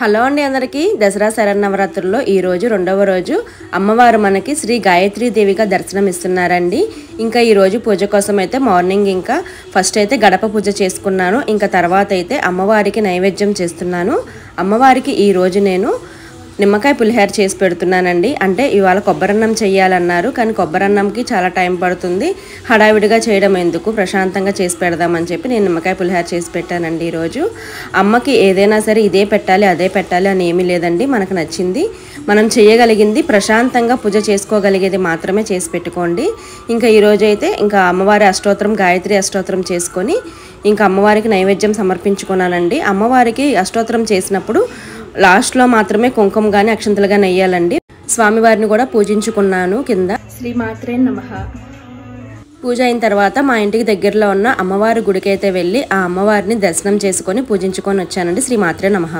Hello అండి అందరికీ దసరా శరన్నవరాత్రుల్లో ఈ రోజు రెండవ రోజు అమ్మవారు మనకి శ్రీ గాయత్రీ దేవిగా దర్శనం ఇస్తున్నారండి. ఇంకా ఈ రోజు పూజ కోసం అయితే మార్నింగ్ ఇంకా ఫస్ట్ అయితే గడప పూజ చేసుకున్నాను. ఇంకా తర్వాత అయితే అమ్మవారికి నైవేద్యం చేస్తున్నాను. అమ్మవారికి ఈ రోజు నేను నిమ్మకాయ పులిహోర చేసి పెడుతున్నానండి. అంటే ఇవాళ కొబ్బరన్నం చేయాలన్నారు, కానీ కొబ్బరన్నంకి చాలా టైం పడుతుంది, హడావిడిగా చేయడం ఎందుకు, ప్రశాంతంగా చేసి పెడదామని చెప్పి నేను నిమ్మకాయ పులిహోర చేసి పెట్టానండి. ఈరోజు అమ్మకి ఏదైనా సరే ఇదే పెట్టాలి అదే పెట్టాలి అని ఏమీ లేదండి. మనకు నచ్చింది మనం చేయగలిగింది ప్రశాంతంగా పూజ చేసుకోగలిగేది మాత్రమే చేసి పెట్టుకోండి. ఇంకా ఈరోజు అయితే ఇంకా అమ్మవారి అష్టోత్తరం గాయత్రి అష్టోత్తరం చేసుకొని ఇంకా అమ్మవారికి నైవేద్యం సమర్పించుకున్నానండి. అమ్మవారికి అష్టోత్తరం చేసినప్పుడు లాస్ట్లో మాత్రమే కుంకుమ గాని అక్షంతలు గాని వేయాలండి. స్వామివారిని కూడా పూజించుకున్నాను కింద. శ్రీమాత్రే నమః. పూజ అయిన తర్వాత మా ఇంటికి దగ్గరలో ఉన్న అమ్మవారి గుడికి అయితే వెళ్ళి ఆ అమ్మవారిని దర్శనం చేసుకొని పూజించుకొని వచ్చానండి. శ్రీమాత్రే నమః.